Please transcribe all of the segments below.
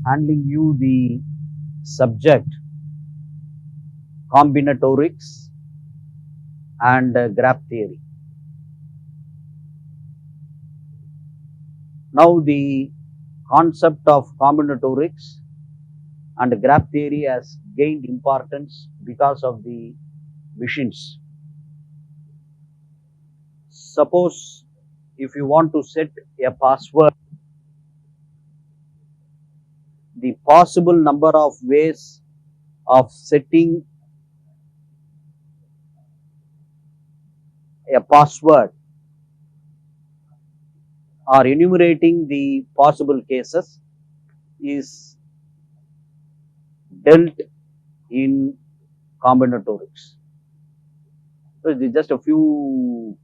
handling you the subject combinatorics and graph theory. Now the concept of combinatorics and graph theory has gained importance because of the machines. Suppose if you want to set a password, the possible number of ways of setting a password or enumerating the possible cases is dealt in combinatorics. So, this is just a few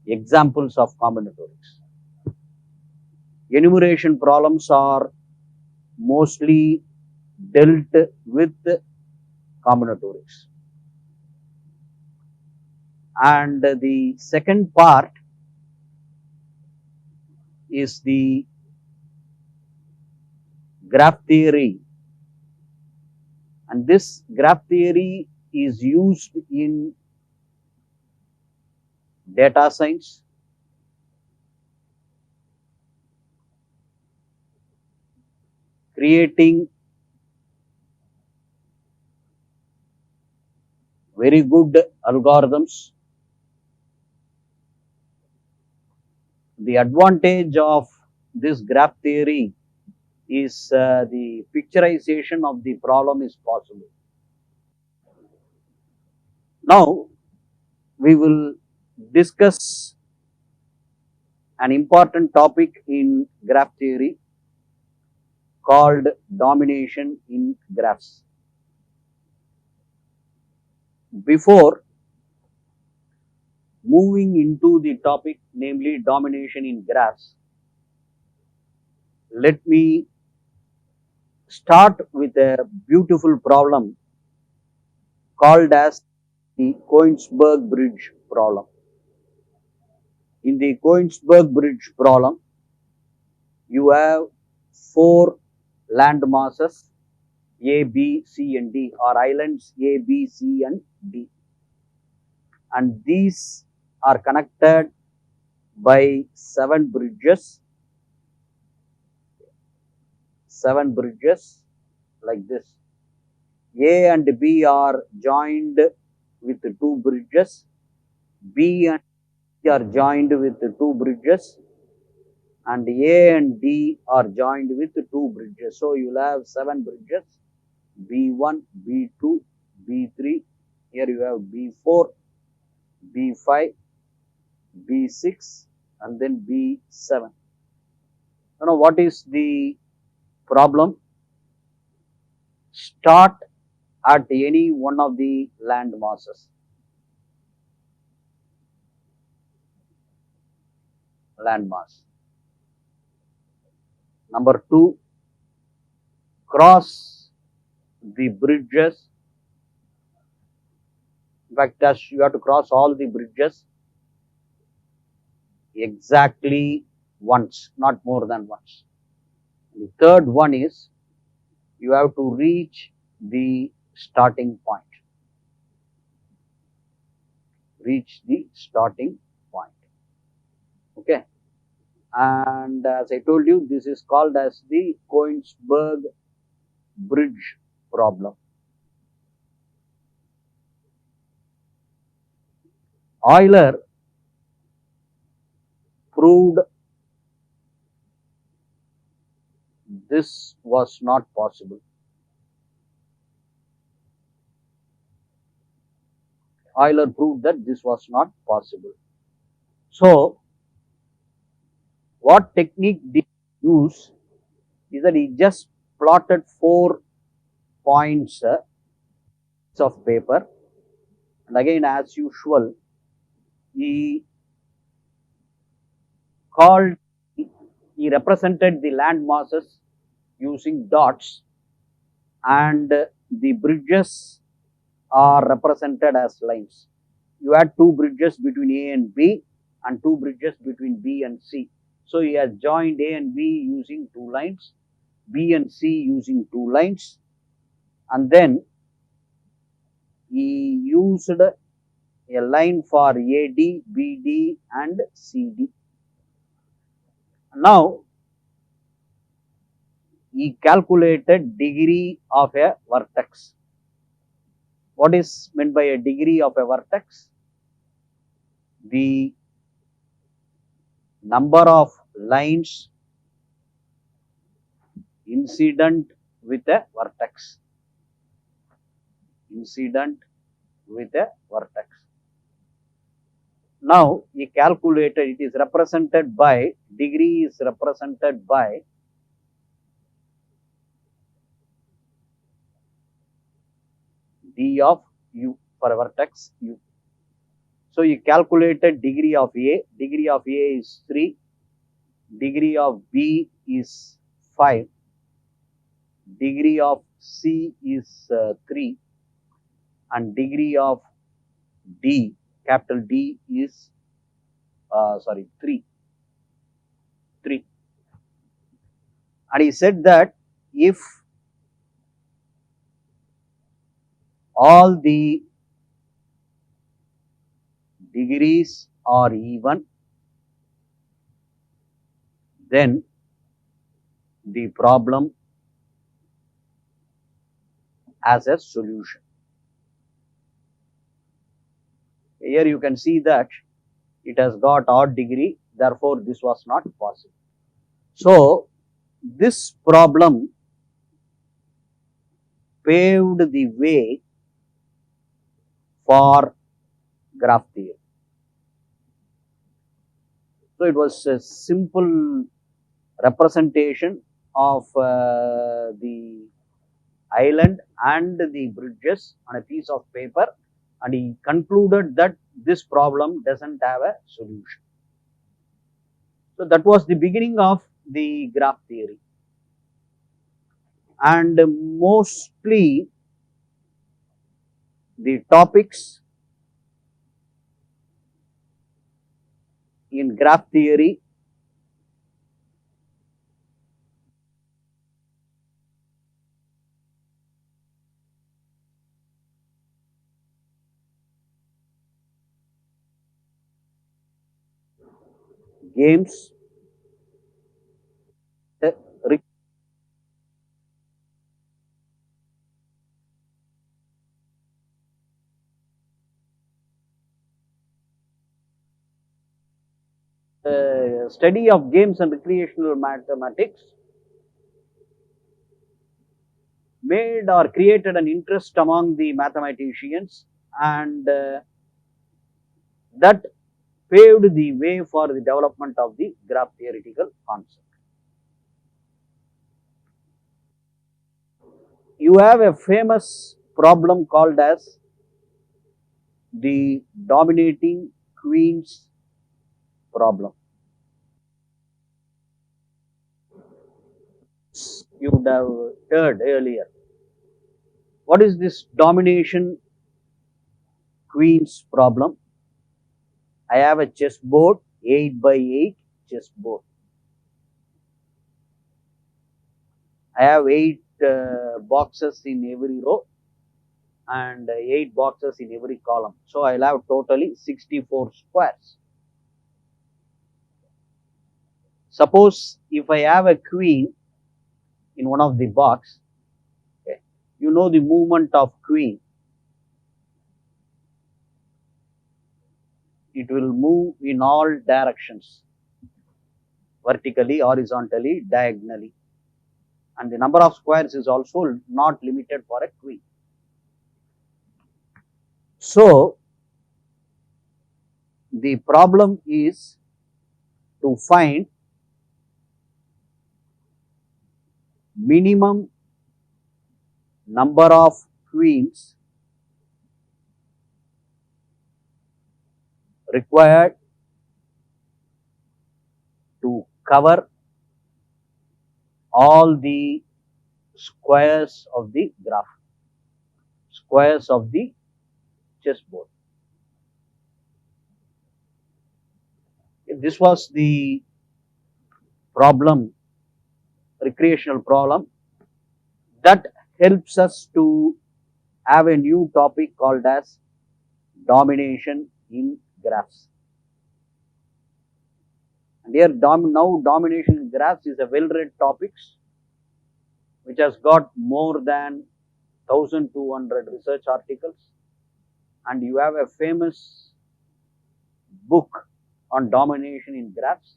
examples of combinatorics. Enumeration problems are mostly dealt with combinatorics. And the second part is the graph theory, and this graph theory is used in data science, creating very good algorithms. The advantage of this graph theory is the picturization of the problem is possible. Now we will discuss an important topic in graph theory called domination in graphs. Before moving into the topic, namely domination in graphs, let me start with a beautiful problem called as the Coinsberg bridge problem. In the Coinsberg bridge problem, you have 4 land masses A, B, C and D, or islands A, B, C and D, and these are connected by 7 bridges like this. A and B are joined with 2 bridges, B and C are joined with 2 bridges, and A and D are joined with 2 bridges. So you will have 7 bridges, B1, B2, B3, here you have B4, B5, B6 and then B7. Now what is the problem? Start at any one of the land masses. Landmass. Number 2, cross the bridges. In fact, you have to cross all the bridges exactly once, not more than once. The third one is you have to reach the starting point. Reach the starting point. Okay. And as I told you, this is called as the Coinsberg bridge problem. Euler proved this was not possible. Euler proved that this was not possible. So, what technique did he use is that he just plotted 4 points of paper, and again as usual he represented the land masses using dots, and the bridges are represented as lines. You had 2 bridges between A and B and 2 bridges between B and C. So he has joined A and B using 2 lines. B and C using two lines, and then he used a line for AD, BD and CD. Now he calculated degree of a vertex. What is meant by a degree of a vertex? The number of lines incident with a vertex. Incident with a vertex. Now he calculated, it is represented by, degree is represented by d of u for a vertex u. So you calculated degree of A, degree of A is 3, degree of B is 5, degree of C is 3, and degree of D, capital D is 3. And he said that if all the degrees are even, then the problem has a solution. Here you can see that it has got odd degree, therefore this was not possible. So this problem paved the way for graph theory. So it was a simple representation of the island and the bridges on a piece of paper, and he concluded that this problem doesn't have a solution. So that was the beginning of the graph theory, and mostly the topics in graph theory games, uh, study of games and recreational mathematics made or created an interest among the mathematicians, and that paved the way for the development of the graph theoretical concept. You have a famous problem called as the dominating queens problem. You would have heard earlier. What is this domination queens problem? I have a chessboard, 8 by 8 chessboard. I have 8 boxes in every row and 8 boxes in every column. So I'll have totally 64 squares. Suppose if I have a queen in one of the box, okay, you know the movement of queen. It will move in all directions, vertically, horizontally, diagonally, and the number of squares is also not limited for a queen. So the problem is to find minimum number of queens required to cover all the squares of the graph, squares of the chessboard. This was the problem recreational problem that helps us to have a new topic called as domination in graphs. And here now domination in graphs is a well-read topic which has got more than 1200 research articles, and you have a famous book on domination in graphs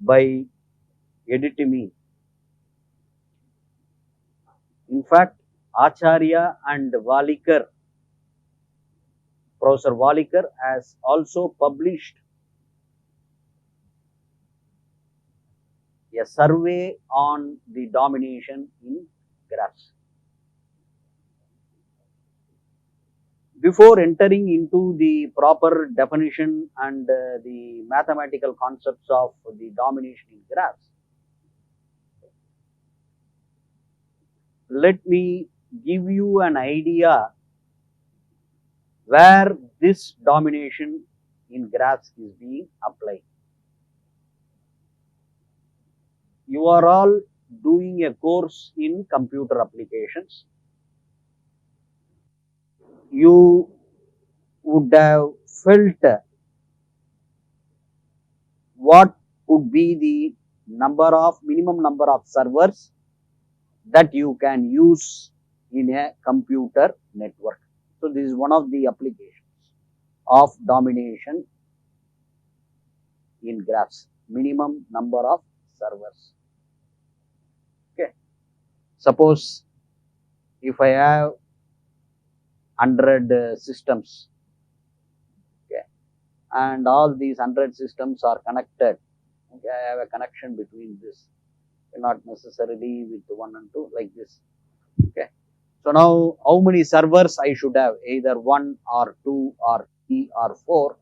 by Editimi. In fact, Acharya and Walikar, Professor Walikar has also published a survey on the domination in graphs. Before entering into the proper definition and the mathematical concepts of the domination in graphs, let me give you an idea where this domination in graphs is being applied. You are all doing a course in computer applications. You would have felt what would be the minimum number of servers that you can use in a computer network. So this is one of the applications of domination in graphs, minimum number of servers. Okay. Suppose if I have 100 systems, okay, and all these 100 systems are connected, okay, I have a connection between this, not necessarily with 1 and 2, like this. Okay. So now how many servers I should have? Either 1 or 2 or 3 or 4.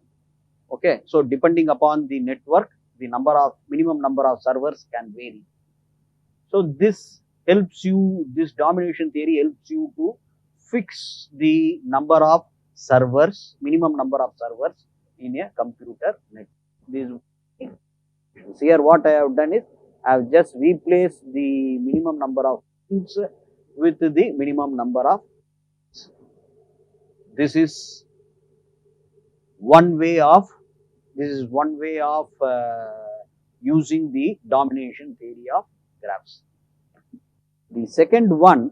Okay. So depending upon the network, the minimum number of servers can vary. So this helps you, this domination theory helps you to fix the number of servers, minimum number of servers in a computer network. Here what I have done is I have just replaced the minimum number of things with the minimum number of. This is one way of using the domination theory of graphs. The second one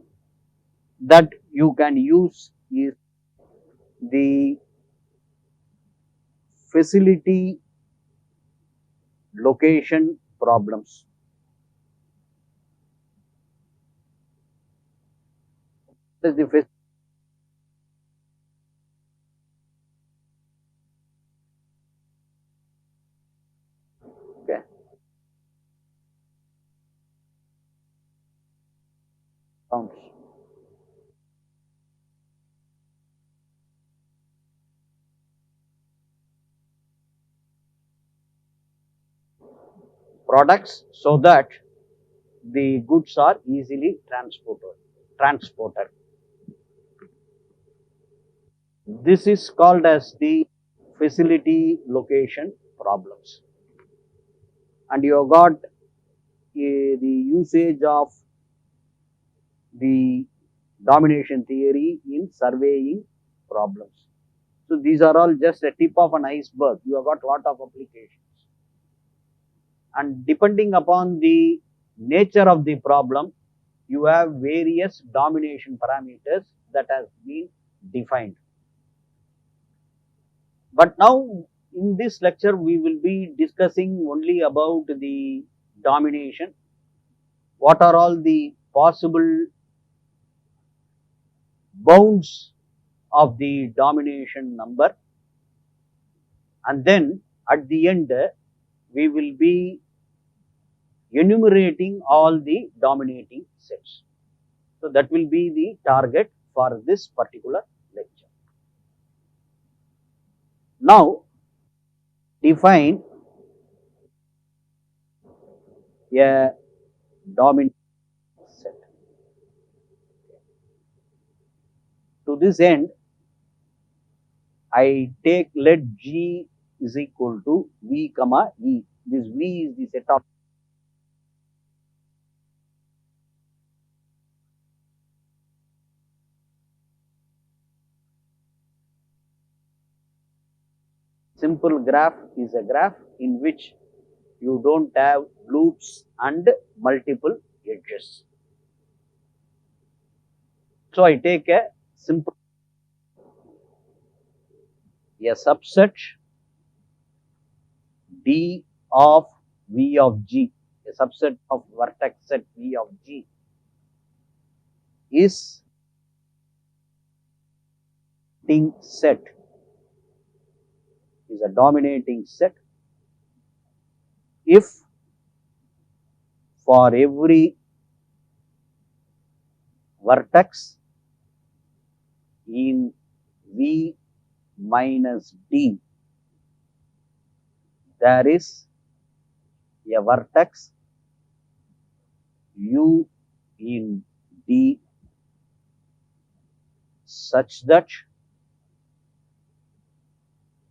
that you can use is the facility location problems. What is the facility? Okay. Counts. Products so that the goods are easily transported. This is called as the facility location problems. And you have got the usage of the domination theory in surveying problems. So these are all just a tip of an iceberg. You have got a lot of applications. And depending upon the nature of the problem, you have various domination parameters that has been defined. But now in this lecture we will be discussing only about the domination. What are all the possible bounds of the domination number, and then at the end we will be enumerating all the dominating sets. So that will be the target for this particular lecture. Now define a dominant set. To this end, I take let G is equal to V comma E. This V is the set of Simple graph is a graph in which you don't have loops and multiple edges. So I take a simple subset D of V of G, a subset of vertex set V of G is a dominating set if for every vertex in V minus D there is a vertex U in D such that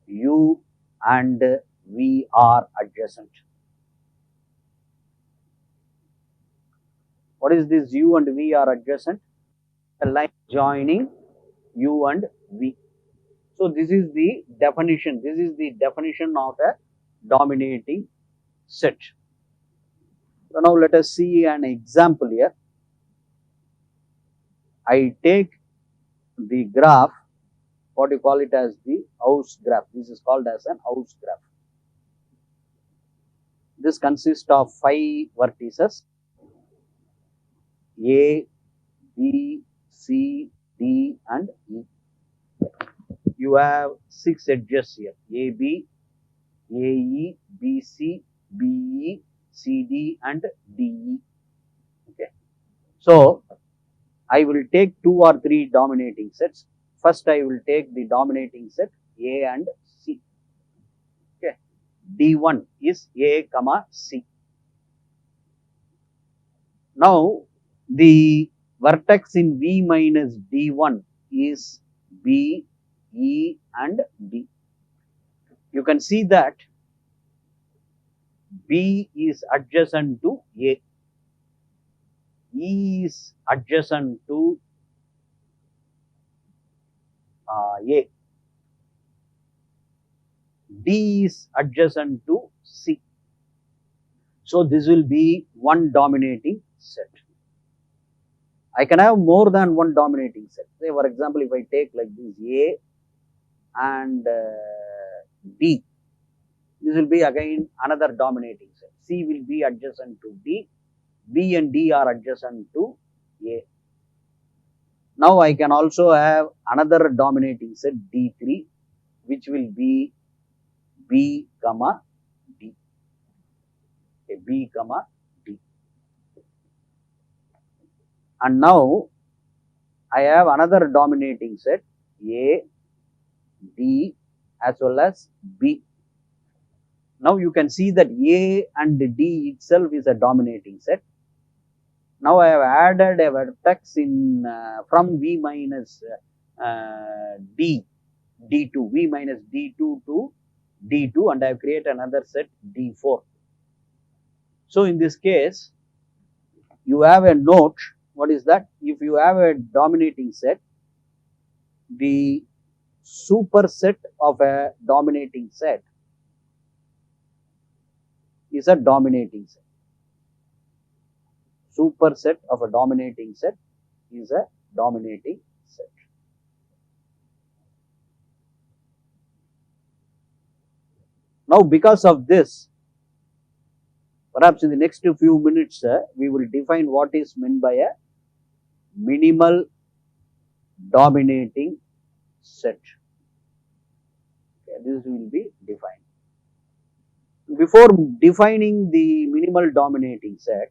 U and V are adjacent. What is this U and V are adjacent? A line joining U and V. So this is the definition. This is the definition of a dominating set. So now let us see an example here. I take the graph, what you call it as the house graph. This is called as an house graph. This consists of 5 vertices A, B, C, D and E. You have 6 edges here AB, AE, BC, BE, CD and DE. Okay. So I will take 2 or 3 dominating sets. First I will take the dominating set A and C. Okay. D1 is A comma C. Now the vertex in V minus D1 is B, E and D. You can see that B is adjacent to A, E is adjacent to A, D is adjacent to C. So this will be one dominating set. I can have more than one dominating set. Say for example, if I take like this A and D, this will be again another dominating set. C will be adjacent to D, B and D are adjacent to A. Now I can also have another dominating set D3, which will be B comma D. Okay, B comma D. And now I have another dominating set A, D as well as B. Now you can see that A and D itself is a dominating set. Now I have added a vertex in from V minus D, D2, V minus D2 to D2 and I have created another set D4. So in this case, you have a note. What is that? If you have a dominating set, the superset of a dominating set is a dominating set. Superset of a dominating set is a dominating set. Now because of this, perhaps in the next few minutes we will define what is meant by a minimal dominating set. Okay, this will be defined. Before defining the minimal dominating set,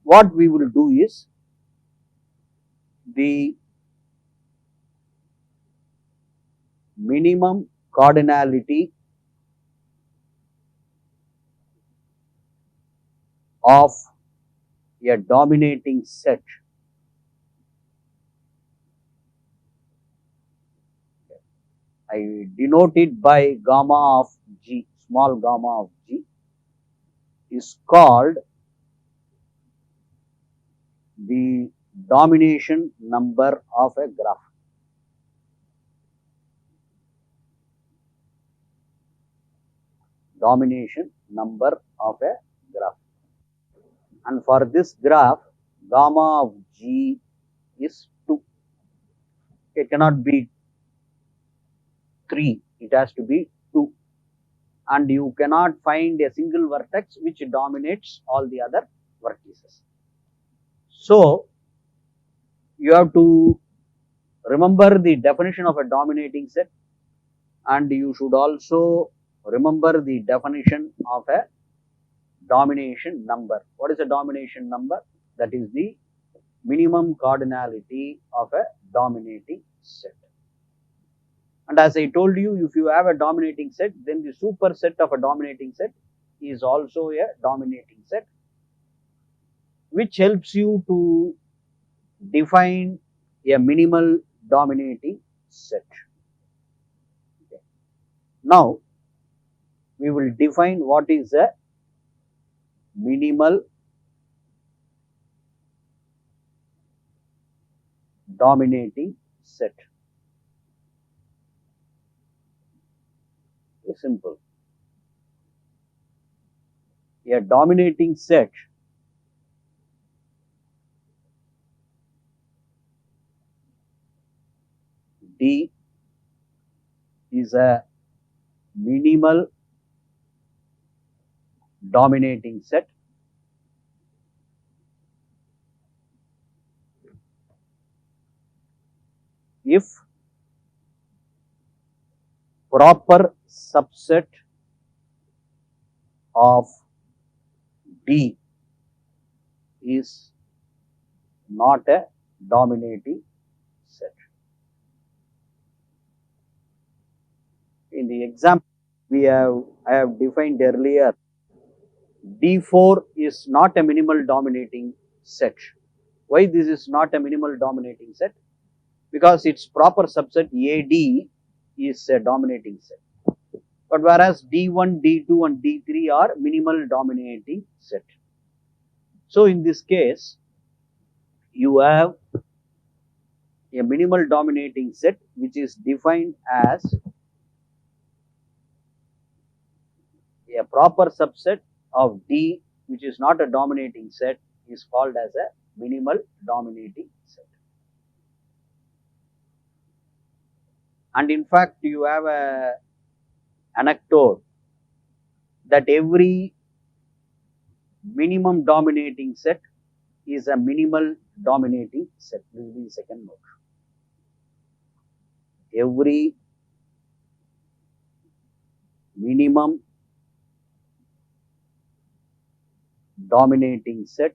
what we will do is the minimum cardinality of a dominating set I denote it by gamma of G, small gamma of G is called the domination number of a graph. domination number of a graph. And for this graph, gamma of G is 2. It cannot be 3, it has to be 2. And you cannot find a single vertex which dominates all the other vertices. So, you have to remember the definition of a dominating set, and you should also remember the definition of a domination number. What is a domination number? That is the minimum cardinality of a dominating set. And as I told you, if you have a dominating set, then the superset of a dominating set is also a dominating set, which helps you to define a minimal dominating set. Okay. Now, we will define what is a minimal dominating set. It's simple. A dominating set D is a minimal dominating set if proper subset of D is not a dominating set. In the example I have defined earlier, D4 is not a minimal dominating set. Why this is not a minimal dominating set? Because its proper subset AD is a dominating set. But whereas D1, D2 and D3 are minimal dominating set. So in this case, you have a minimal dominating set which is defined as a proper subset of D which is not a dominating set is called as a minimal dominating set. And in fact, you have a anecdote that every minimum dominating set is a minimal dominating set. This is the second note. Every minimum dominating set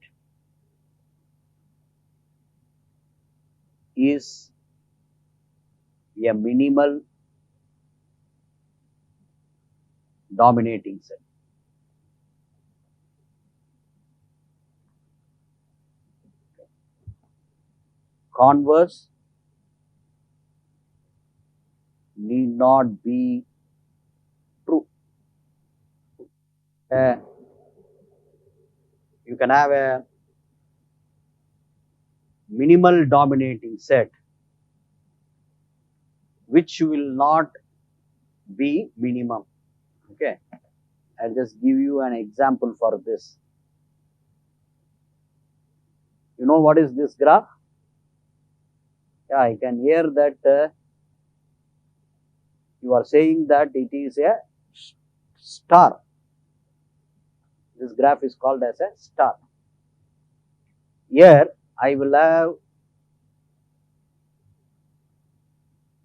is a minimal dominating set. Converse need not be true. You can have a minimal dominating set which will not be minimum. Okay, I'll just give you an example for this. You know what is this graph? Yeah, I can hear that you are saying that it is a star. This graph is called as a star. Here I will have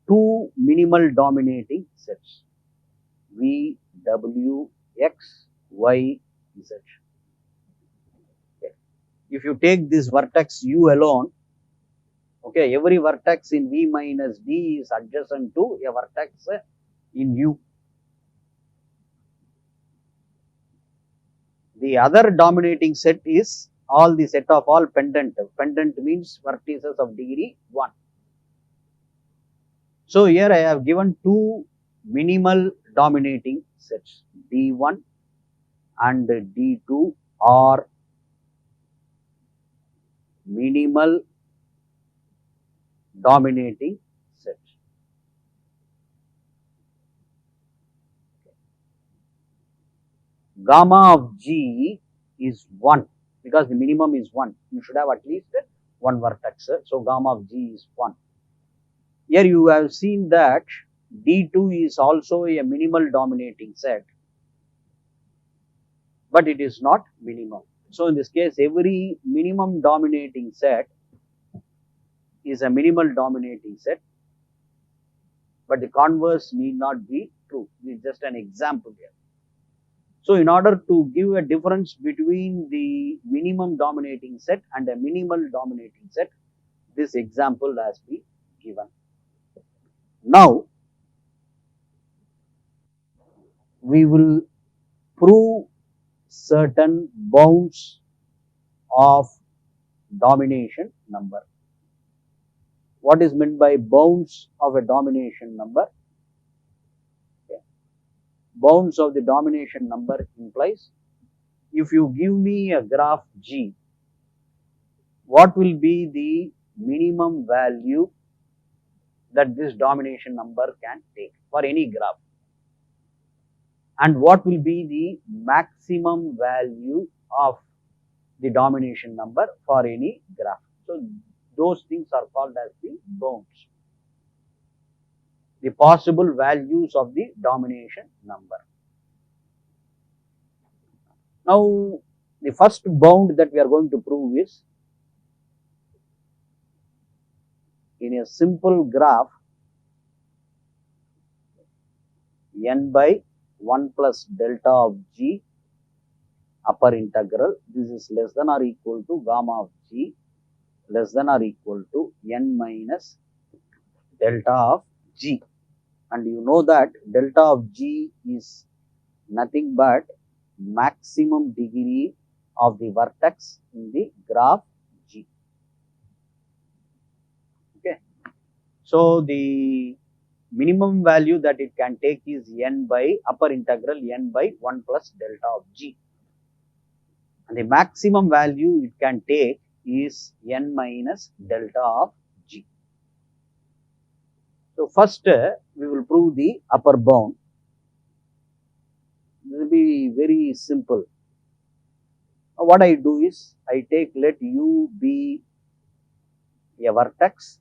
two minimal dominating sets, V, W, X, Y, Z. Okay. If you take this vertex U alone, okay, every vertex in V minus D is adjacent to a vertex in U. The other dominating set is all the set of all pendant. Pendant means vertices of degree 1. So here I have given two minimal dominating sets, D1 and D2 are minimal dominating sets. gamma of G is 1 because the minimum is 1. You should have at least one vertex. So gamma of G is 1. Here you have seen that D2 is also a minimal dominating set, but it is not minimum. So in this case, every minimum dominating set is a minimal dominating set, but the converse need not be true. This is just an example here. So in order to give a difference between the minimum dominating set and a minimal dominating set, this example has been given. Now we will prove certain bounds of domination number. What is meant by bounds of a domination number? Okay. Bounds of the domination number implies if you give me a graph G, what will be the minimum value that this domination number can take for any graph, and what will be the maximum value of the domination number for any graph. So those things are called as the bounds, the possible values of the domination number. Now the first bound that we are going to prove is in a simple graph n by 1 plus delta of G upper integral, this is less than or equal to gamma of G less than or equal to n minus delta of G, and you know that delta of G is nothing but maximum degree of the vertex in the graph G. Okay. So the minimum value that it can take is n by upper integral n by 1 plus delta of G, and the maximum value it can take is n minus delta of G. So first we will prove the upper bound. This will be very simple. Now, what I do is I take, let U be a vertex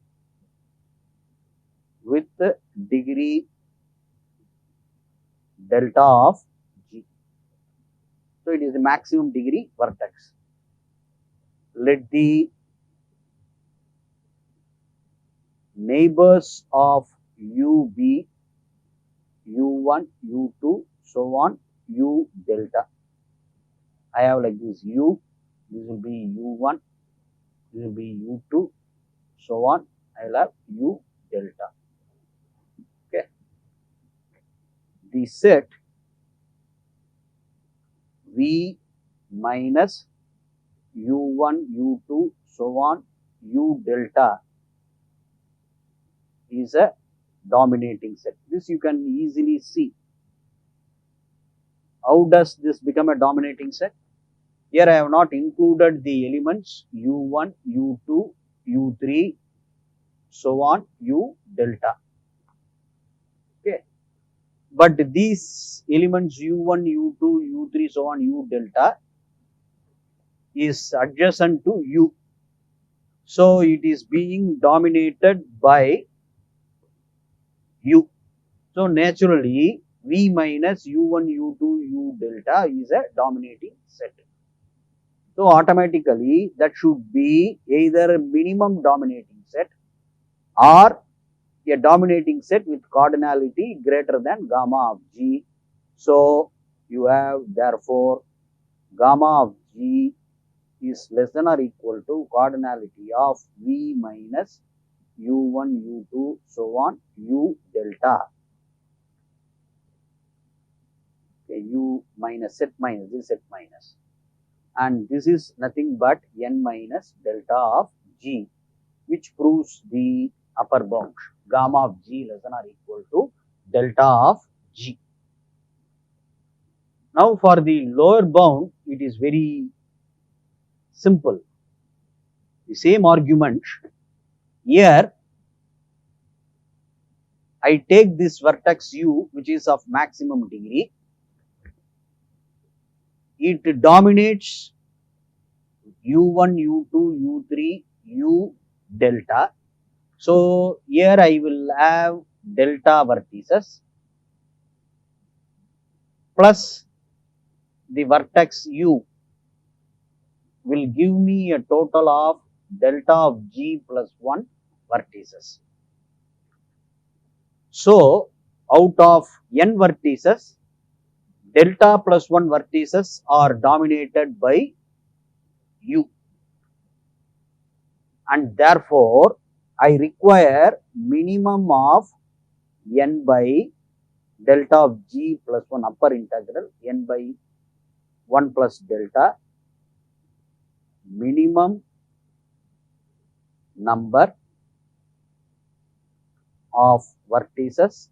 with degree delta of G. So it is the maximum degree vertex. Let the neighbors of U be U1, U2, so on, U delta. I have like this U, this will be U1, this will be U2, so on, I will have U delta. Okay. The set V minus U1, U2, so on, U delta is a dominating set. This you can easily see. How does this become a dominating set? Here I have not included the elements U1, U2, U3, so on, U delta. Okay. But these elements U1, U2, U3, so on, U delta is adjacent to U. So it is being dominated by U. So naturally V minus U1, U2, U delta is a dominating set. So automatically that should be either a minimum dominating set or a dominating set with cardinality greater than gamma of G. So you have therefore gamma of G is less than or equal to cardinality of V minus U1, U2, so on, U delta. Okay, U minus set minus, this set minus, and this is nothing but n minus delta of G, which proves the upper bound, gamma of G less than or equal to delta of G. Now for the lower bound, it is very simple. The same argument. Here I take this vertex U, which is of maximum degree, it dominates U1, U2, U3, U delta. So here I will have delta vertices plus the vertex U will give me a total of delta of G plus 1 vertices. So out of n vertices, delta plus 1 vertices are dominated by U, and therefore I require minimum of n by delta of G plus 1 upper integral n by 1 plus delta minimum number of vertices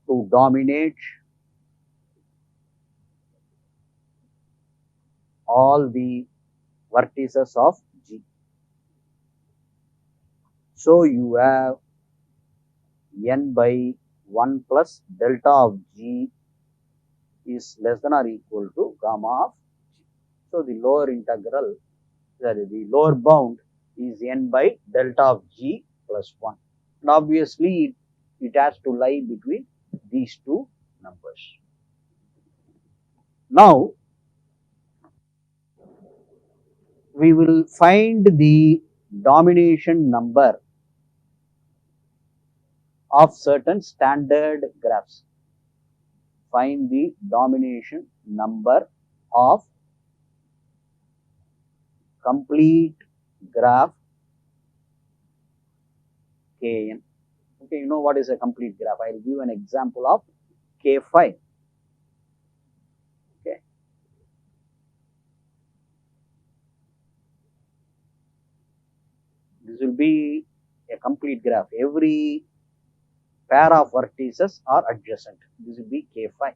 to dominate all the vertices of G. So you have n by 1 plus delta of G is less than or equal to gamma of G. So the lower integral, the lower bound is n by delta of G plus 1. And obviously it has to lie between these two numbers. Now we will find the domination number of certain standard graphs. Find the domination number of complete graph Kn. Okay, you know what is a complete graph. I will give an example of K5. Okay. This will be a complete graph. Every pair of vertices are adjacent. This will be K5.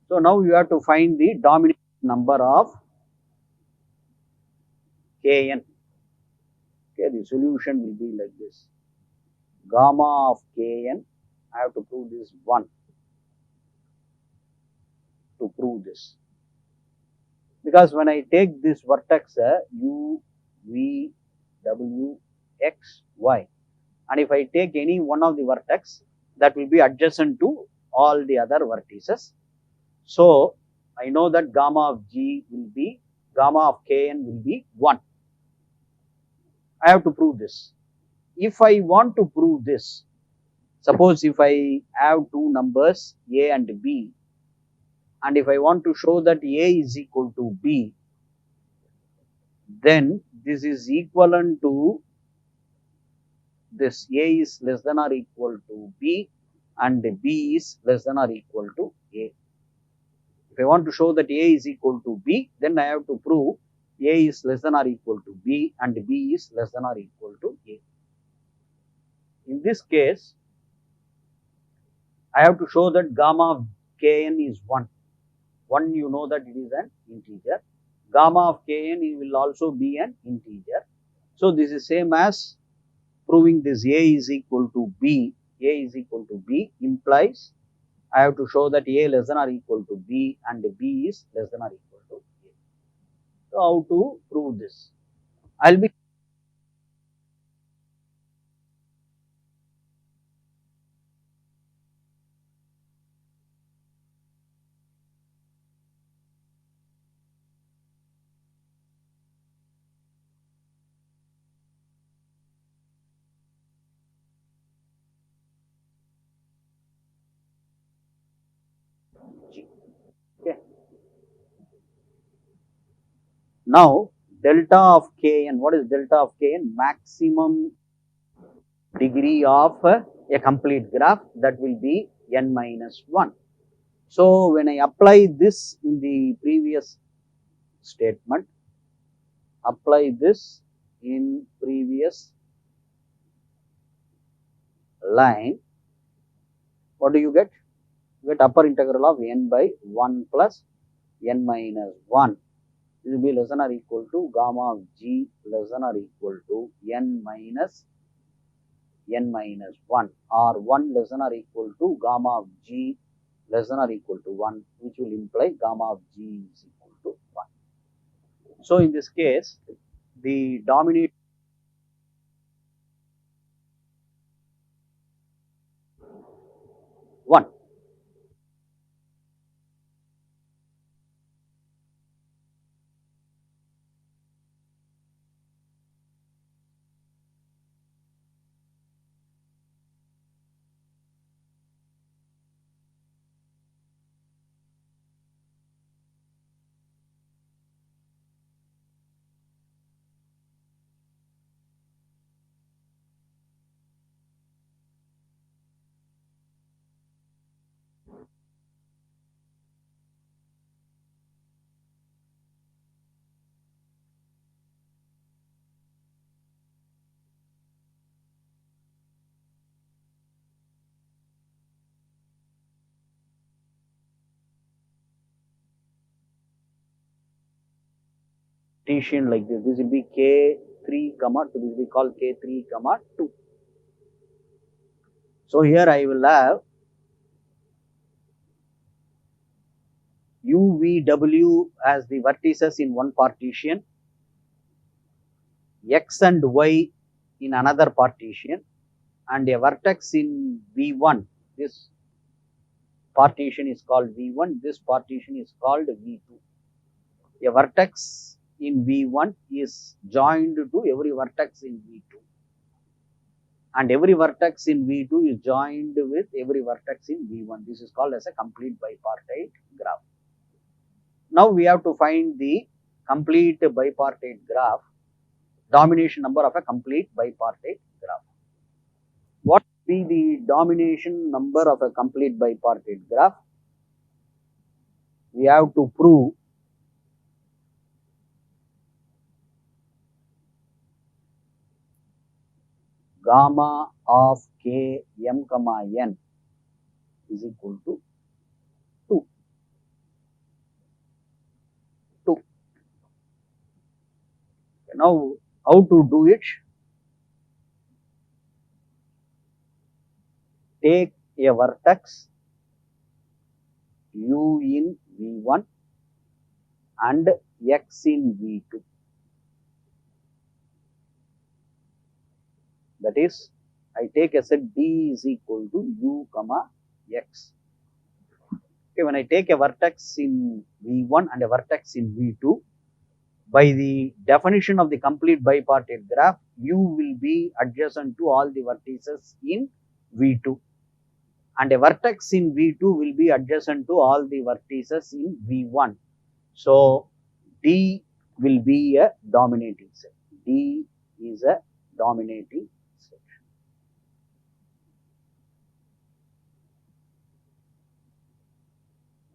So now you have to find the dominant number of Kn. Okay, the solution will be like this. Gamma of Kn, I have to prove this 1 to prove this. Because when I take this vertex U, V, W, X, Y, and if I take any one of the vertex, that will be adjacent to all the other vertices. So I know that gamma of G will be, gamma of Kn will be 1. I have to prove this. If I want to prove this, suppose if I have two numbers A and B, and if I want to show that A is equal to B, then this is equivalent to this A is less than or equal to B and B is less than or equal to A. If I want to show that A is equal to B, then I have to prove A is less than or equal to B and B is less than or equal to A. In this case, I have to show that gamma of Kn is 1. 1, you know that it is an integer. Gamma of Kn will also be an integer. So this is same as proving this A is equal to B. A is equal to B implies I have to show that A less than or equal to B and B is less than or equal to A. So how to prove this? I'll be okay. Now delta of Kn, what is delta of Kn? Maximum degree of a complete graph, that will be n minus 1. So when I apply this in the previous statement, apply this in previous line, what do you get? You get upper integral of n by 1 plus n minus 1. This will be less than or equal to gamma of G less than or equal to n minus 1 or 1 less than or equal to gamma of G less than or equal to 1, which will imply gamma of G is equal to 1. So in this case, the dominant 1. Partition like this. This will be K3 comma 2. This will be called K3 comma 2. So here I will have U, V, W as the vertices in one partition, X and Y in another partition, and a vertex in V1. This partition is called V1. This partition is called V2. A vertex in V1 is joined to every vertex in V2. And every vertex in V2 is joined with every vertex in V1. This is called as a complete bipartite graph. Now we have to find the complete bipartite graph, domination number of a complete bipartite graph. What will be the domination number of a complete bipartite graph? We have to prove gamma of k m comma n is equal to 2. 2. Now, how to do it? Take a vertex u in V1 and x in V2. That is, I take a set D is equal to u comma x. Okay, when I take a vertex in V1 and a vertex in V2, by the definition of the complete bipartite graph, u will be adjacent to all the vertices in V2, and a vertex in V2 will be adjacent to all the vertices in V1. So D will be a dominating set. D is a dominating set.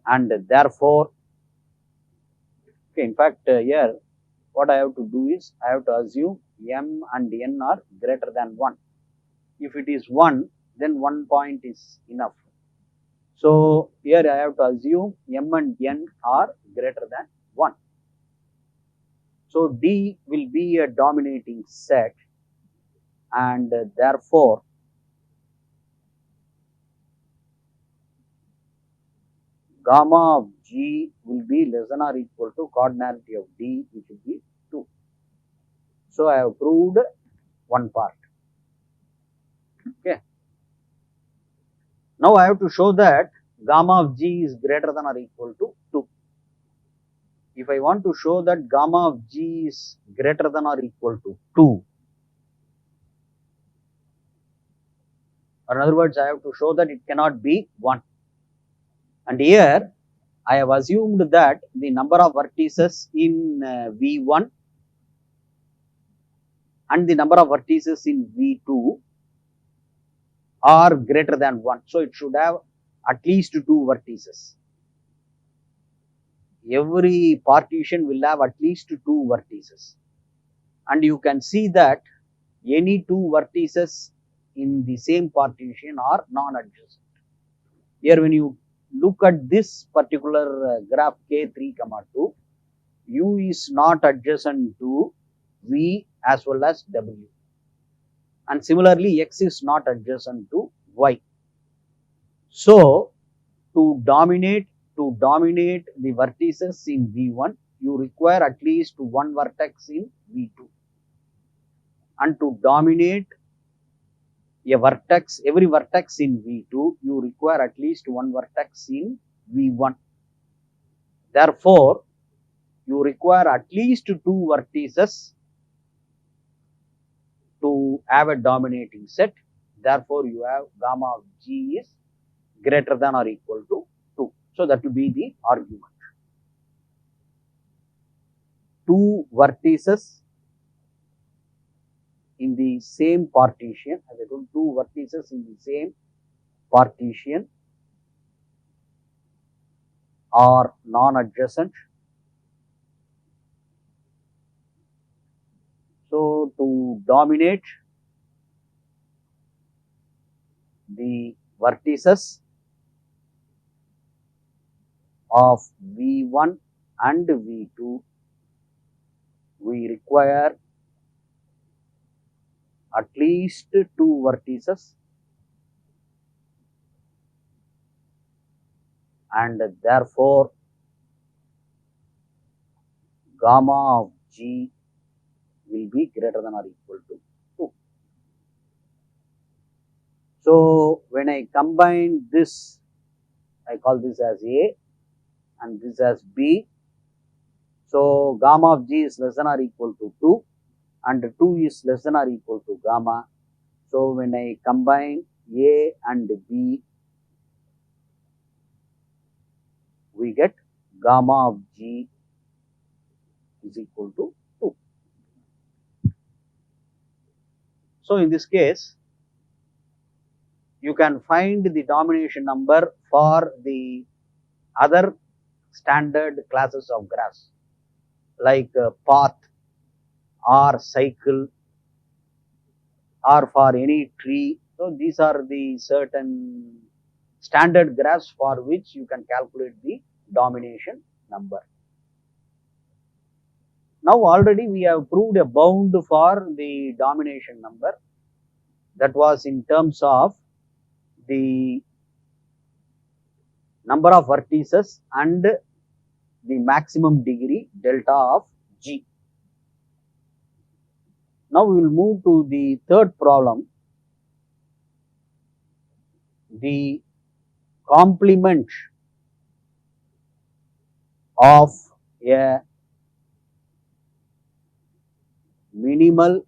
And therefore, okay, in fact, here what I have to do is I have to assume m and n are greater than 1. If it is 1, then 1 point is enough. So here I have to assume m and n are greater than 1. So D will be a dominating set, and therefore gamma of G will be less than or equal to cardinality of D, which will be 2. So I have proved one part. Okay. Now I have to show that gamma of G is greater than or equal to 2. If I want to show that gamma of G is greater than or equal to 2, or in other words, I have to show that it cannot be 1. And here I have assumed that the number of vertices in V1 and the number of vertices in V2 are greater than 1. So it should have at least 2 vertices. Every partition will have at least 2 vertices. And you can see that any 2 vertices in the same partition are non-adjacent. Here when you look at this particular graph K3, 2, U is not adjacent to V as well as W. And similarly, X is not adjacent to Y. So, to dominate the vertices in V1, you require at least one vertex in V2, and to dominate every vertex in V2, you require at least one vertex in V1. Therefore, you require at least two vertices to have a dominating set. Therefore, you have gamma of G is greater than or equal to 2. So, that will be the argument. Two vertices in the same partition, as I told, two vertices in the same partition are non-adjacent. So, to dominate the vertices of V1 and V2, we require at least two vertices, and therefore gamma of G will be greater than or equal to 2. So, when I combine this, I call this as A and this as B. So, gamma of G is less than or equal to 2 and 2 is less than or equal to gamma. So, when I combine A and B, we get gamma of G is equal to 2. So, in this case, you can find the domination number for the other standard classes of graphs like path or cycle or for any tree. So, these are the certain standard graphs for which you can calculate the domination number. Now, already we have proved a bound for the domination number, that was in terms of the number of vertices and the maximum degree delta of G. Now, we will move to the third problem, the complement of a minimal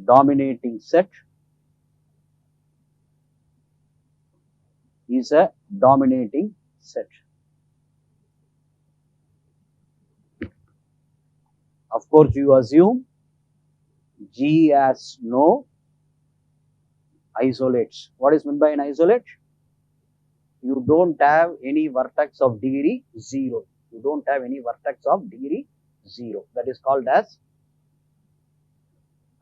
dominating set is a dominating set. Of course, you assume G has no isolates. What is meant by an isolate? You don't have any vertex of degree 0. You don't have any vertex of degree 0. That is called as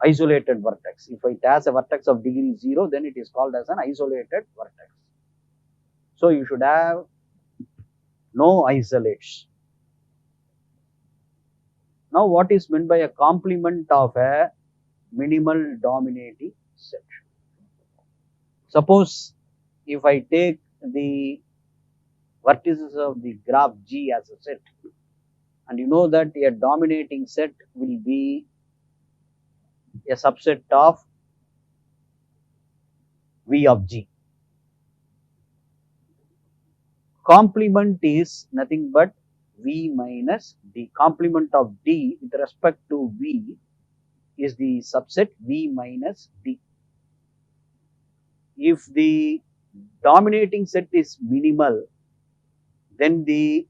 isolated vertex. If it has a vertex of degree 0, then it is called as an isolated vertex. So, you should have no isolates. Now, what is meant by a complement of a minimal dominating set? Suppose if I take the vertices of the graph G as a set, and you know that a dominating set will be a subset of V of G. Complement is nothing but V minus D. Complement of D with respect to V is the subset V minus D. If the dominating set is minimal, then the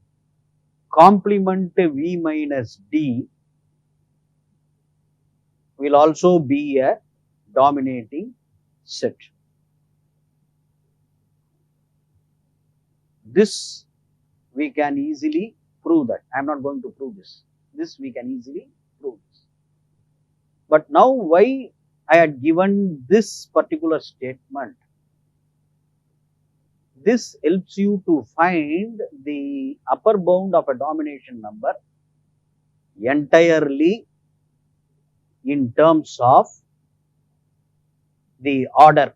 complement V minus D will also be a dominating set. This we can easily prove that. I am not going to prove this. This we can easily prove this. But now, why I had given this particular statement? This helps you to find the upper bound of a domination number entirely in terms of the order.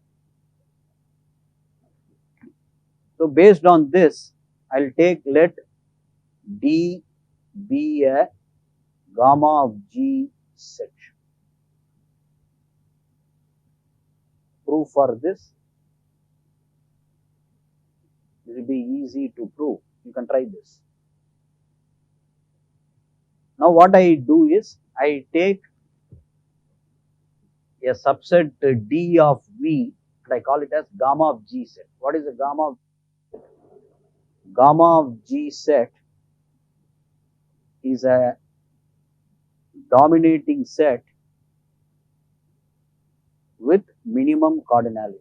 So based on this, I'll take let D be a gamma of G set. Proof for this, it will be easy to prove. You can try this. Now what I do is, I take a subset D of V and I call it as gamma of G set. What is the gamma of gamma of G set? Is a dominating set with minimum cardinality.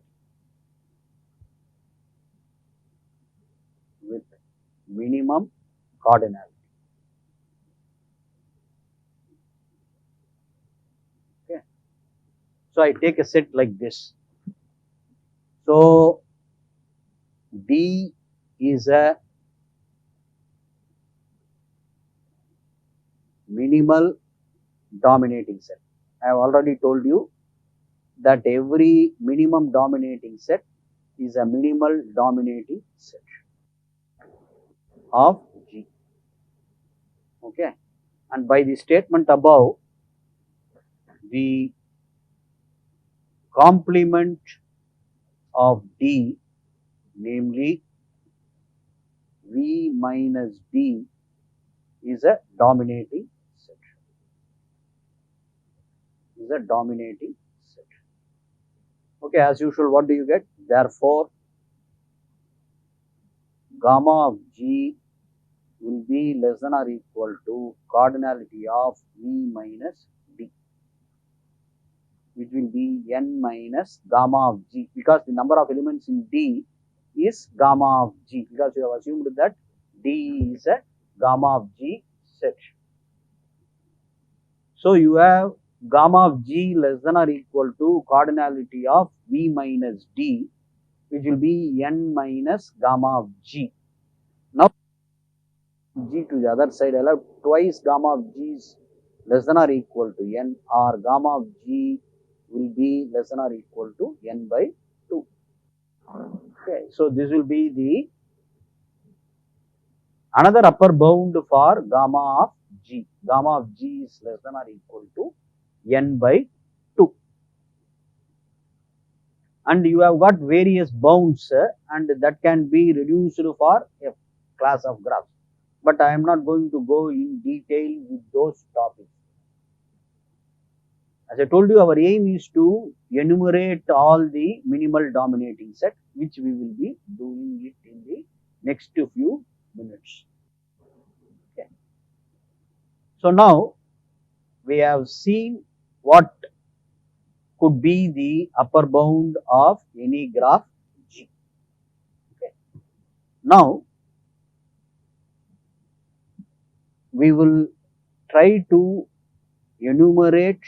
With minimum cardinality. Okay. So I take a set like this. So D is a minimal dominating set. I have already told you that every minimum dominating set is a minimal dominating set of G. Okay. And by the statement above, the complement of D, namely V minus D, is a dominating set. Is a dominating set. Okay, as usual, what do you get? Therefore, gamma of G will be less than or equal to cardinality of V minus D, which will be N minus gamma of G, because the number of elements in D is gamma of G, because you have assumed that D is a gamma of G set. So you have gamma of G less than or equal to cardinality of V minus D, which will be N minus gamma of G. Now G to the other side, I'll have twice gamma of G is less than or equal to N, or gamma of G will be less than or equal to N by 2. Okay, so this will be the another upper bound for gamma of G. Gamma of G is less than or equal to N by 2. And you have got various bounds and that can be reduced for a class of graphs. But I am not going to go in detail with those topics. As I told you, our aim is to enumerate all the minimal dominating set, which we will be doing it in the next few minutes. Okay. So now we have seen what could be the upper bound of any graph G. Okay. Now we will try to enumerate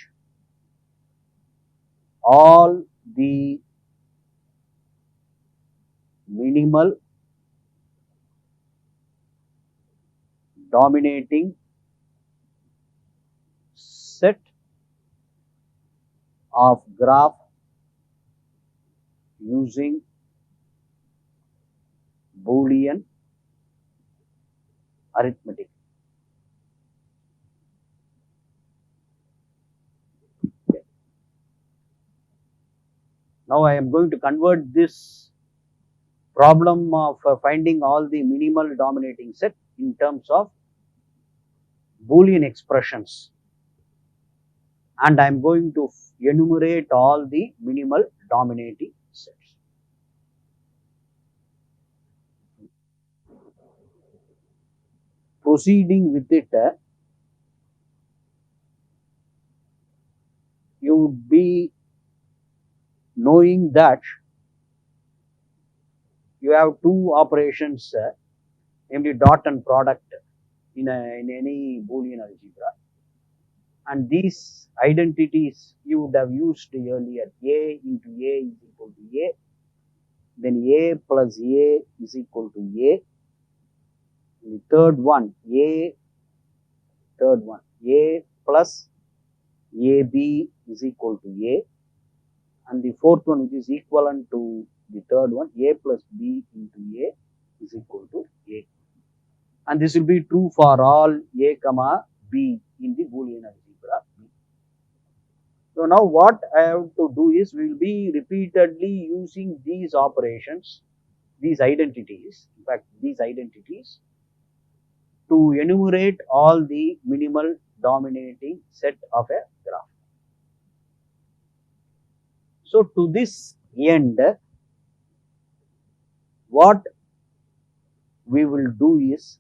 all the minimal dominating set of graph using Boolean arithmetic. Okay. Now I am going to convert this problem of finding all the minimal dominating set in terms of Boolean expressions, and I am going to enumerate all the minimal dominating sets. Proceeding with it, you would be knowing that you have two operations, namely dot and product in any Boolean algebra, and these identities you would have used earlier. A into A is equal to A, then A plus A is equal to A. The third one, A plus AB is equal to A, and the fourth one, which is equivalent to the third one, A plus B into A is equal to A. And this will be true for all A comma B in the Boolean algebra B. So now what I have to do is we will be repeatedly using these operations, these identities, in fact these identities, to enumerate all the minimal dominating set of a graph. So to this end, what we will do is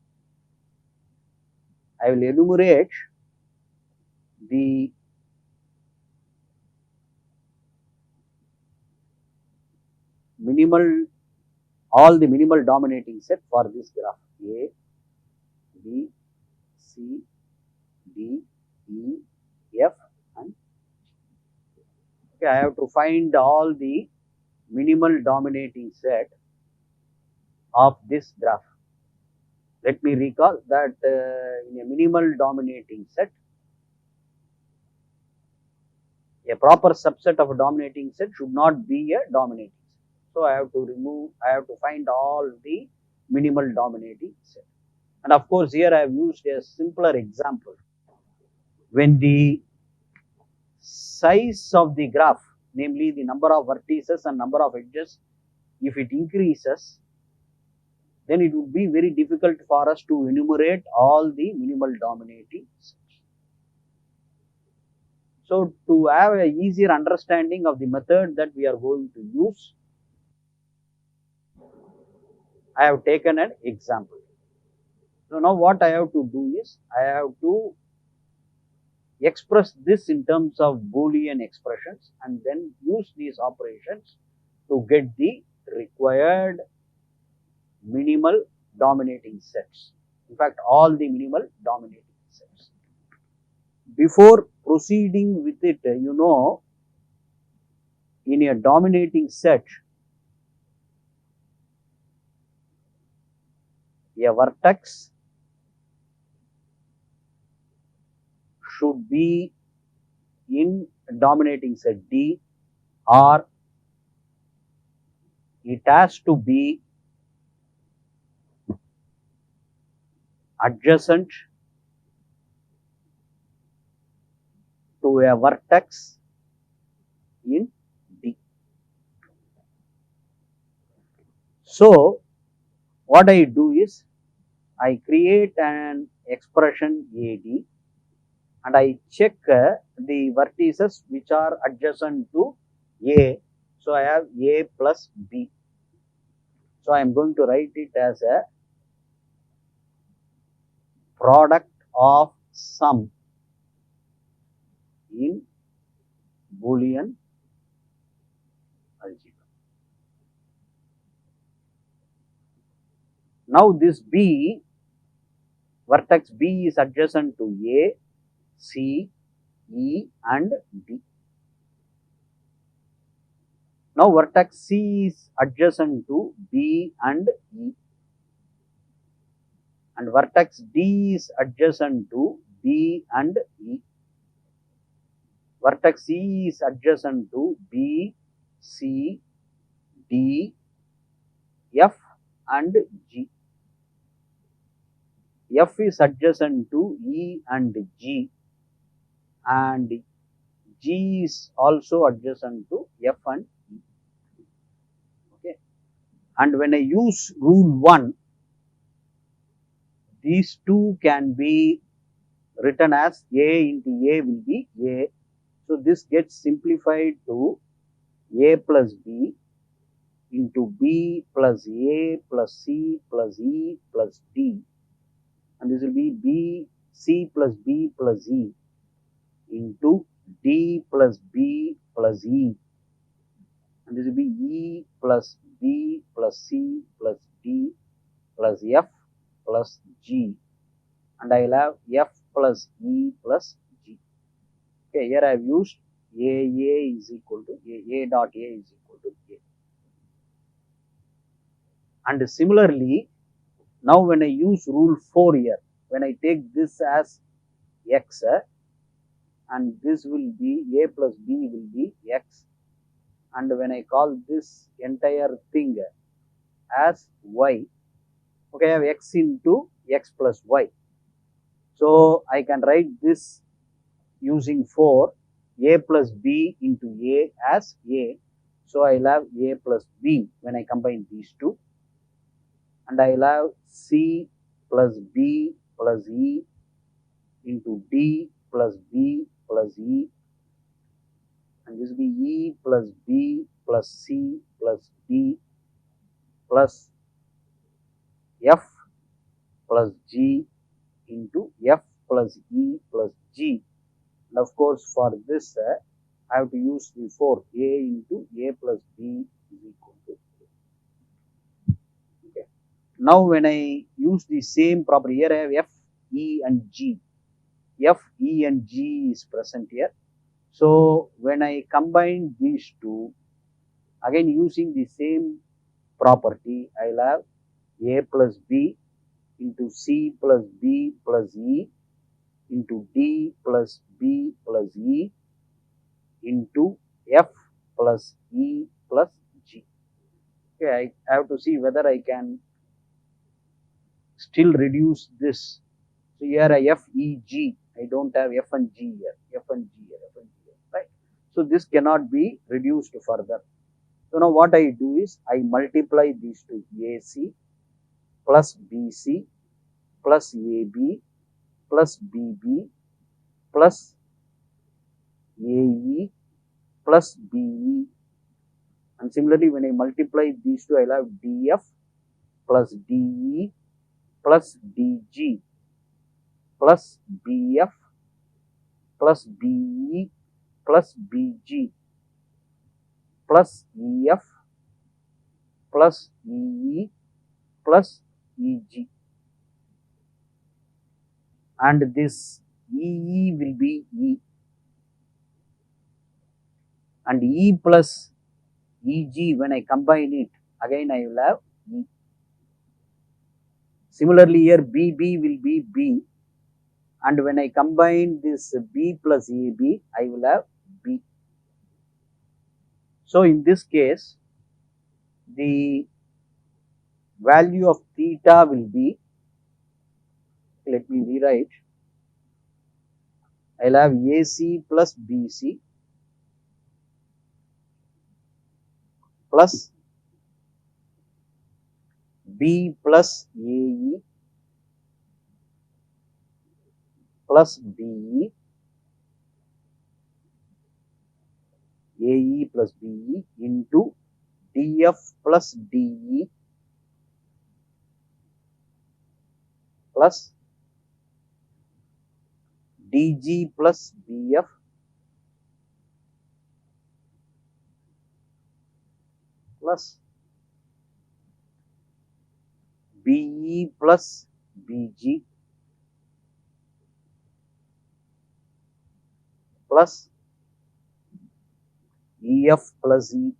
I will enumerate the all the minimal dominating set for this graph A, B, C, D, E, F and okay, I have to find all the minimal dominating set of this graph. Let me recall that in a minimal dominating set, a proper subset of a dominating set should not be a dominating set. So I have to find all the minimal dominating set. And of course, here I have used a simpler example. When the size of the graph, namely the number of vertices and number of edges, if it increases, then it would be very difficult for us to enumerate all the minimal dominating sets. So to have a easier understanding of the method that we are going to use, I have taken an example. So now what I have to do is I have to express this in terms of Boolean expressions and then use these operations to get the required minimal dominating sets. In fact, all the minimal dominating sets. Before proceeding with it, in a dominating set, a vertex should be in dominating set D, or it has to be adjacent to a vertex in D. So what I do is I create an expression AD and I check the vertices which are adjacent to A. So I have A plus B. So I am going to write it as a product of sum in Boolean algebra. Now this B, vertex B is adjacent to A, C, E and D. Now vertex C is adjacent to B and E, and vertex D is adjacent to B and E. Vertex C is adjacent to B, C, D, F and G. F is adjacent to E and G, and G is also adjacent to F and E. Okay. And when I use rule 1, these two can be written as A into A will be A. So this gets simplified to A plus B into B plus A plus C plus E plus D, and this will be B, C plus B plus E into D plus B plus E, and this will be E plus B plus C plus D plus F plus G, and I will have F plus E plus G. Okay, here I have used A is equal to A dot A is equal to A. And similarly, now when I use rule 4 here, when I take this as X and this will be A plus B will be X, and when I call this entire thing as Y, Okay, I have x into x plus y. So I can write this using 4, a plus b into a as a. So I'll have a plus b when I combine these two, and I'll have c plus b plus e into d plus b plus e, and this will be e plus b plus c plus d plus f plus g into f plus e plus g. And of course, for this, I have to use the 4, a into a plus b is equal to a. Okay. Now, when I use the same property, here I have f, e and g. F, e and g is present here. So, when I combine these two, again using the same property, I'll have a plus b into c plus b plus e into d plus b plus e into f plus e plus g. Okay, I have to see whether I can still reduce this. So here I f e g. I don't have f and g here. F and g here. F and g here. Right. So this cannot be reduced further. So now what I do is I multiply these two, AC plus BC plus AB plus BB plus AE plus BE, and similarly when I multiply these two, I'll have DF plus DE plus DG plus BF plus BE plus BG plus EF plus EE plus EG, and this EE will be E, and E plus EG, when I combine it, again I will have E. Similarly here BB will be B, and when I combine this B plus AB, I will have B. So in this case, the value of theta will be, let me rewrite, I will have AC plus BC plus B plus AE plus BE, AE plus BE into DF plus DE plus DG plus BF plus BE plus BG plus EF plus E.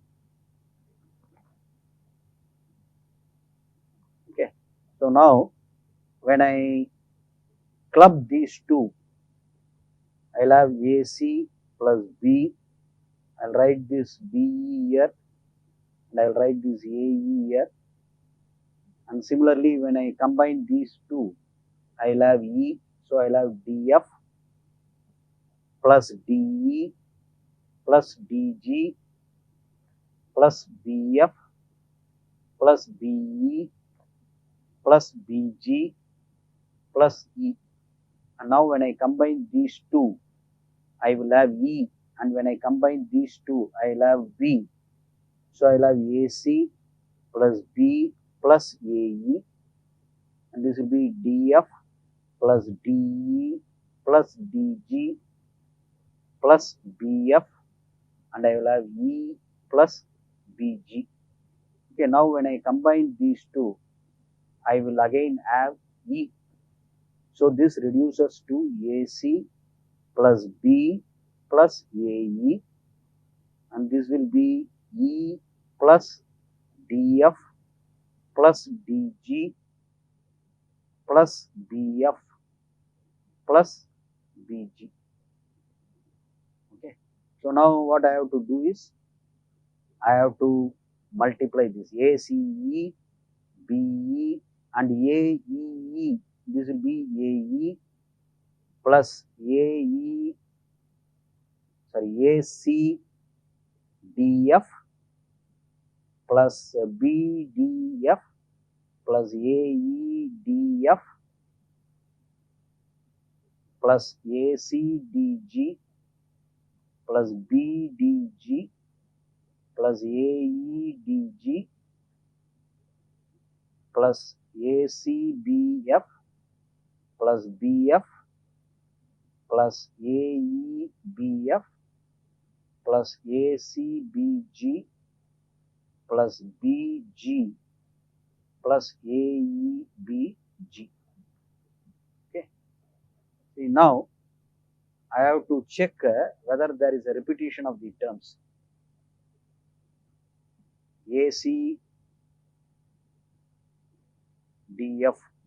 Okay. So now when I club these two, I'll have AC plus B. I'll write this BE here, and I'll write this AE here. And similarly, when I combine these two, I'll have E. So I'll have DF plus DE plus DG plus BF plus BE plus BG plus E. And now when I combine these two, I will have E, and when I combine these two, I will have B. So I'll have AC plus B plus AE, and this will be DF plus DE plus DG plus BF, and I will have E plus BG. Okay, now when I combine these two, I will again have E. So this reduces to AC plus B plus AE, and this will be E plus DF plus DG plus BF plus BG. Okay. So now what I have to do is I have to multiply this ACE, BE and AEE, this will be AE plus ACDF plus BDF plus AEDF plus ACDG plus BDG plus AEDG plus ACBF plus BF plus AEBF plus ACBG plus BG plus AEBG. Okay. See, now I have to check whether there is a repetition of the terms. ACDF,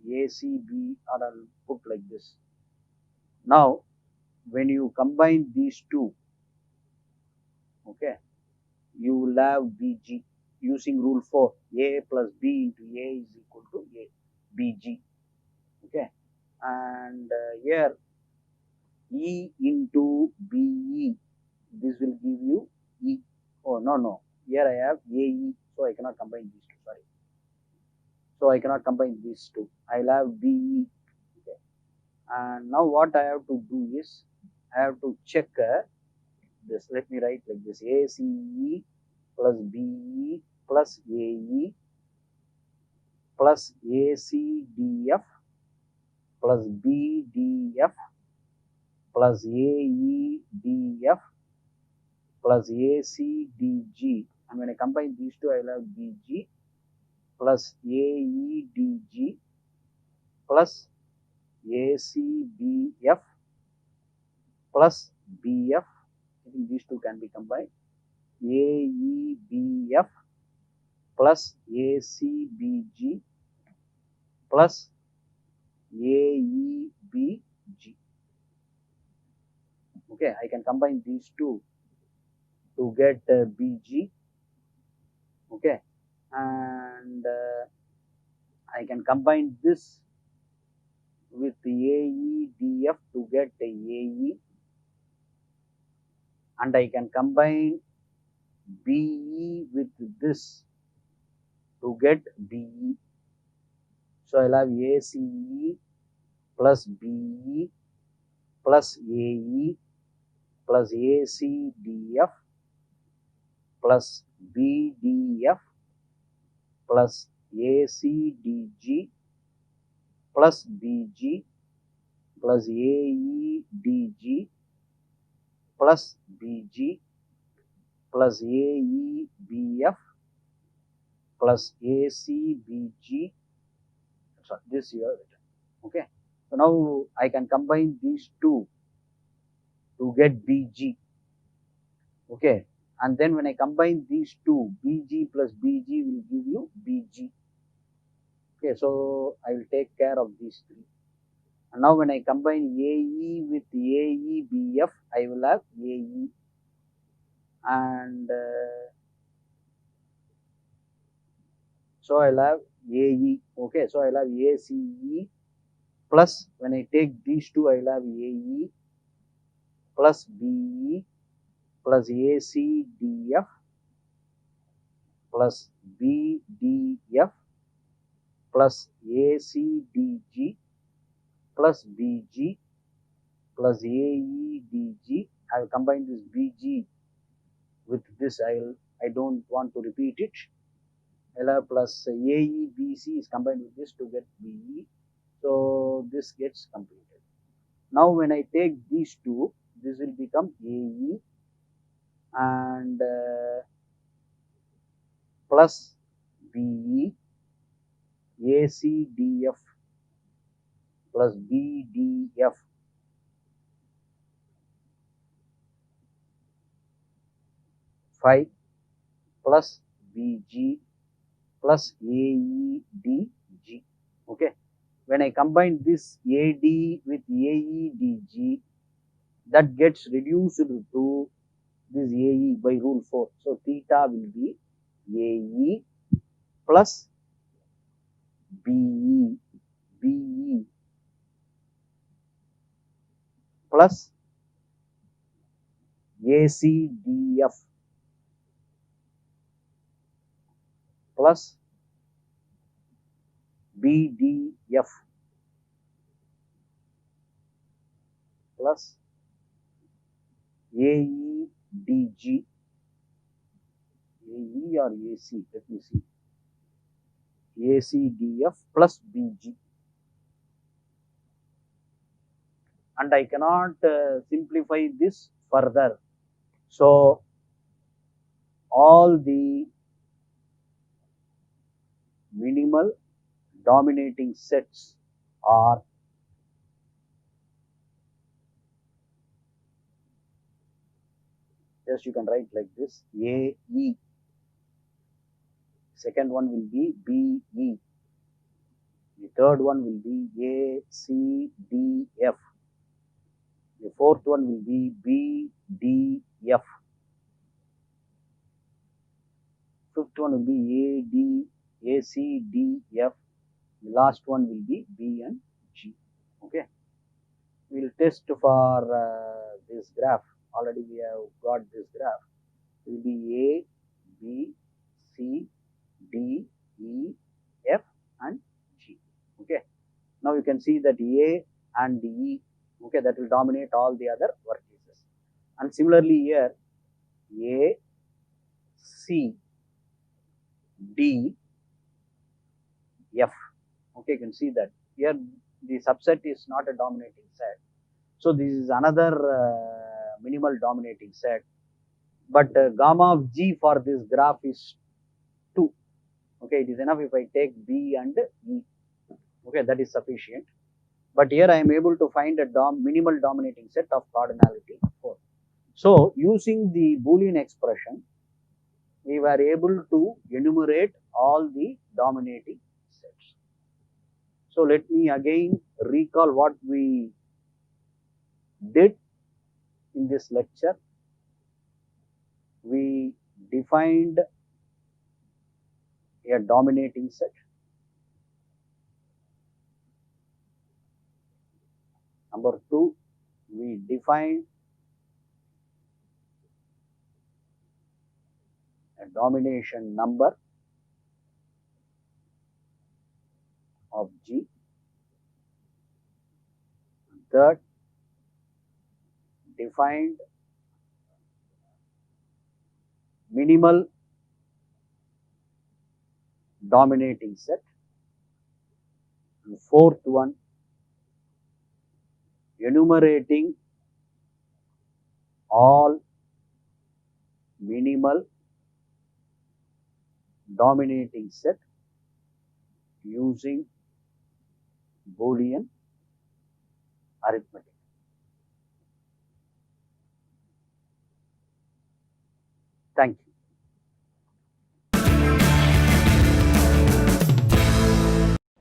ACB, or I'll put like this. Now, when you combine these two, okay, you will have BG using rule 4. A plus B into A is equal to A, BG. Okay, and here E into BE, this will give you E. Oh, no. Here I have AE, so I cannot combine these two. Sorry. So I cannot combine these two. I'll have BE. Okay. And now what I have to do is I have to check this. Let me write like this: ACE plus BE plus AE plus ACDF plus BDF plus AEDF plus ACDG, and when I combine these two, I will have BG plus AEDG plus ACBF plus BF. I think these two can be combined. AEBF plus ACBG plus AEBG. Okay, I can combine these two to get BG. Okay, and I can combine this with AEDF to get AE, and I can combine BE with this to get BE. So I'll have ACE plus BE plus AE plus ACDF plus BDF plus ACDG plus BG plus AEDG plus BG plus AEBF plus ACBG. So this you have written. Okay. So now I can combine these two to get BG. Okay. And then when I combine these two, BG plus BG will give you BG. Okay. So I will take care of these three. And now when I combine AE with AEBF, I will have AE. And so I'll have AE. Okay. So I'll have ACE plus when I take these two, I'll have AE plus BE plus ACDF plus BDF plus ACDG plus BG plus AEDG. I will combine this BG with this. I don't want to repeat it. I'll have plus AEBC is combined with this to get BE. So this gets completed. Now when I take these two, this will become AE and plus BE, ACDF plus BDF plus BG plus AEDG. Okay. When I combine this AD with AEDG, that gets reduced to this AE by rule 4. So theta will be AE plus BE, BE plus ACDF plus BDF plus AEDG, AE or AC, let me see, ACDF plus BG. And I cannot simplify this further. So, all the minimal dominating sets are just, you can write like this, AE, second one will be BE, the third one will be ACDF, the fourth one will be BDF, fifth one will be ACDF, the last one will be B and G. Okay, we will test for this graph. Already we have got this graph. It will be A, B, C, D, E, F and G. Okay, now you can see that A and E, okay, that will dominate all the other vertices. And similarly here, A, C, D, F. Okay, you can see that here the subset is not a dominating set. So this is another minimal dominating set. But gamma of G for this graph is 2. Okay, it is enough if I take B and E. Okay, that is sufficient. But here I am able to find a minimal dominating set of cardinality 4. So using the Boolean expression, we were able to enumerate all the dominating sets. So let me again recall what we did in this lecture. We defined a dominating set. Number 2, we defined a domination number of G. Third, defined minimal dominating set. And fourth one, enumerating all minimal dominating set using Boolean arithmetic. Thank you.